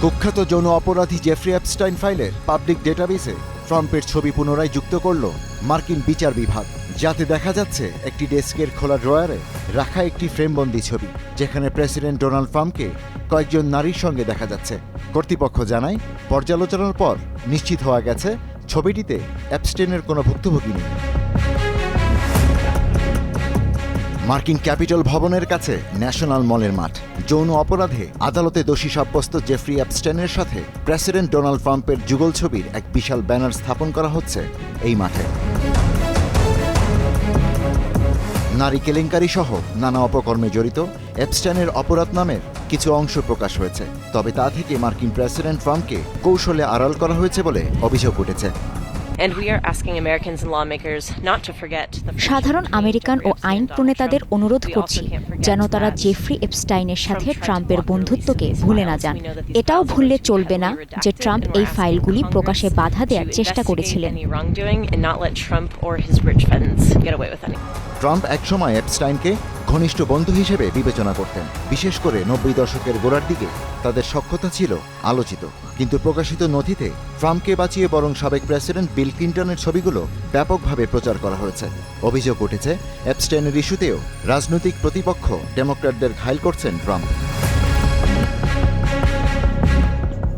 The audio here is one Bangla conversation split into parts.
কুখ্যাত যৌন অপরাধী জেফ্রি এপস্টাইন ফাইলের পাবলিক ডেটাবেসে ট্রাম্পের ছবি পুনরায় যুক্ত করল মার্কিন বিচার বিভাগ, যাতে দেখা যাচ্ছে একটি ডেস্কের খোলা ড্রয়ারে রাখা একটি ফ্রেমবন্দি ছবি, যেখানে প্রেসিডেন্ট ডোনাল্ড ট্রাম্পকে কয়েকজন নারীর সঙ্গে দেখা যাচ্ছে। কর্তৃপক্ষ জানায়, পর্যালোচনার পর নিশ্চিত হওয়া গেছে ছবিটিতে এপস্টাইনের কোনো ভুক্তভোগী নেই। মার্কিন ক্যাপিটল ভবনের কাছে ন্যাশনাল মলের মাঠ। যৌন অপরাধে আদালতে দোষী সাব্যস্ত জেফ্রি এপস্টাইনের সাথে প্রেসিডেন্ট ডোনাল্ড ট্রাম্পের যুগল ছবির এক বিশাল ব্যানার স্থাপন করা হচ্ছে এই মাঠে। নারী কেলেঙ্কারি সহ নানা অপকর্মে জড়িত এপস্টাইনের অপরাধ নামের কিছু অংশ প্রকাশ হয়েছে, তবে তা থেকে মার্কিন প্রেসিডেন্ট ট্রাম্পকে কৌশলে আড়াল করা হয়েছে বলে অভিযোগ উঠেছে। সাধারণ আমেরিকান ও আইন প্রণেতাদের অনুরোধ করছি যেন তারা জেফ্রি এপস্টাইনের সাথে ট্রাম্পের বন্ধুত্বকে ভুলে না যান। এটাও ভুললে চলবে না যে ট্রাম্প এই ফাইলগুলি প্রকাশে বাধা দেওয়ার চেষ্টা করেছিলেন। ট্রাম্প একসময় এপস্টাইনকে ঘনিষ্ঠ বন্ধু হিসেবে বিবেচনা করতেন। বিশেষ করে 90 দশকের গোড়ার দিকে তাদের সখ্যতা ছিল আলোচিত, কিন্তু প্রকাশিত নথিতে ট্রাম্পকে বাঁচিয়ে বরং সাবেক প্রেসিডেন্ট বিল ক্লিন্টনের ছবিগুলো ব্যাপকভাবে প্রচার করা হয়েছে। অভিযোগ উঠেছে, এপস্টাইনের ইস্যুতেও রাজনৈতিক প্রতিপক্ষ ডেমোক্র্যাটদের ঘায়েল করছেন ট্রাম্প।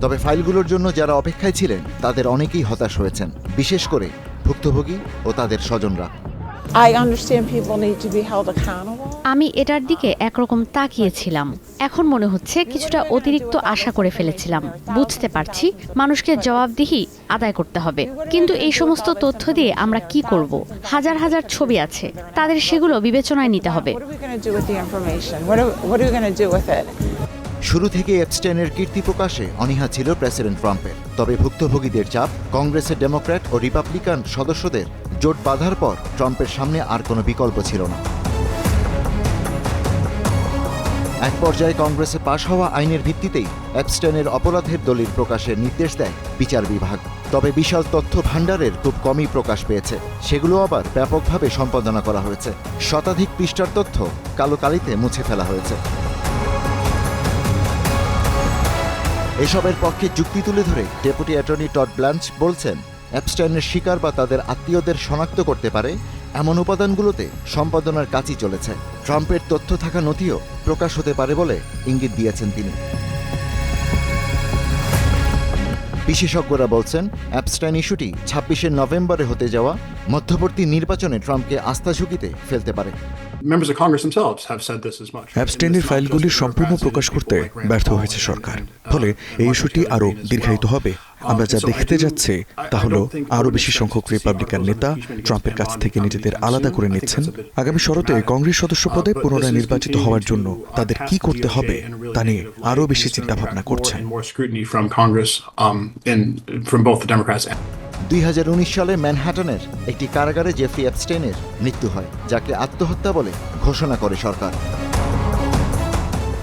তবে ফাইলগুলোর জন্য যারা অপেক্ষায় ছিলেন তাদের অনেকেই হতাশ হয়েছেন, বিশেষ করে ভুক্তভোগী ও তাদের স্বজনরা। আমি এটার দিকে একরকম তাকিয়েছিলাম। এখন মনে হচ্ছে কিছুটা অতিরিক্ত আশা করে ফেলেছিলাম। বুঝতে পারছি মানুষকে জবাবদিহি আদায় করতে হবে, কিন্তু এই সমস্ত তথ্য দিয়ে আমরা কি করব? হাজার হাজার ছবি আছে, তাদের সেগুলো বিবেচনায় নিতে হবে। শুরু থেকে এপস্টাইনের কীর্তি প্রকাশে অনীহা ছিল প্রেসিডেন্ট ট্রাম্পের, তবে ভুক্তভোগীদের চাপ, কংগ্রেসের ডেমোক্র্যাট ও রিপাবলিকান সদস্যদের জোট বাঁধার পর ট্রাম্পের সামনে আর কোনো বিকল্প ছিল না। এক পর্যায়ে কংগ্রেসে পাশ হওয়া আইনের ভিত্তিতেই এপস্টাইনের অপরাধের দলিল প্রকাশের নির্দেশ দেয় বিচার বিভাগ। তবে বিশাল তথ্য ভাণ্ডারের খুব কমই প্রকাশ পেয়েছে, সেগুলো আবার ব্যাপকভাবে সম্পাদনা করা হয়েছে। শতাধিক পৃষ্ঠার তথ্য কালো কালিতে মুছে ফেলা হয়েছে। এসবের পক্ষে যুক্তি তুলে ধরে ডেপুটি অ্যাটর্নি টড ব্ল্যাঞ্চ বলছেন, এপস্টাইনের শিকার বা তাদের আত্মীয়দের শনাক্ত করতে পারে এমন উপাদানগুলোতে সম্পাদনার কাজই চলেছে। ট্রাম্পের তথ্য থাকা নথিও প্রকাশ হতে পারে বলে ইঙ্গিত দিয়েছেন তিনি। বিশেষজ্ঞরা বলছেন, এপস্টাইন ইস্যুটি 26শে নভেম্বরে হতে যাওয়া মধ্যবর্তী নির্বাচনে ট্রাম্পকে আস্থা ঝুঁকিতে ফেলতে পারে। এপস্টাইনের ফাইলগুলি সম্পূর্ণ প্রকাশ করতে ব্যর্থ হয়েছে সরকার, ফলে এই ইস্যুটি আরও দীর্ঘায়িত হবে। আমরা যা দেখতে যাচ্ছি তা হলো আরও বেশি সংখ্যক রিপাবলিকান নেতা ট্রাম্পের কাছ থেকে নিজেদের আলাদা করে নিচ্ছেন। আগামী শরতে কংগ্রেস সদস্য পদে পুনরায় নির্বাচিত হওয়ার জন্য তাদের কি করতে হবে তা নিয়ে আরও বেশি চিন্তাভাবনা করছেন। 2019 সালে ম্যানহাটনের একটি কারাগারে জেফ্রি এপস্টাইনের মৃত্যু হয়, যাকে আত্মহত্যা বলে ঘোষণা করে সরকার।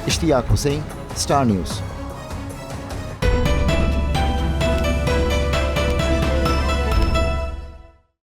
Ishtiaq Hossain, Star news.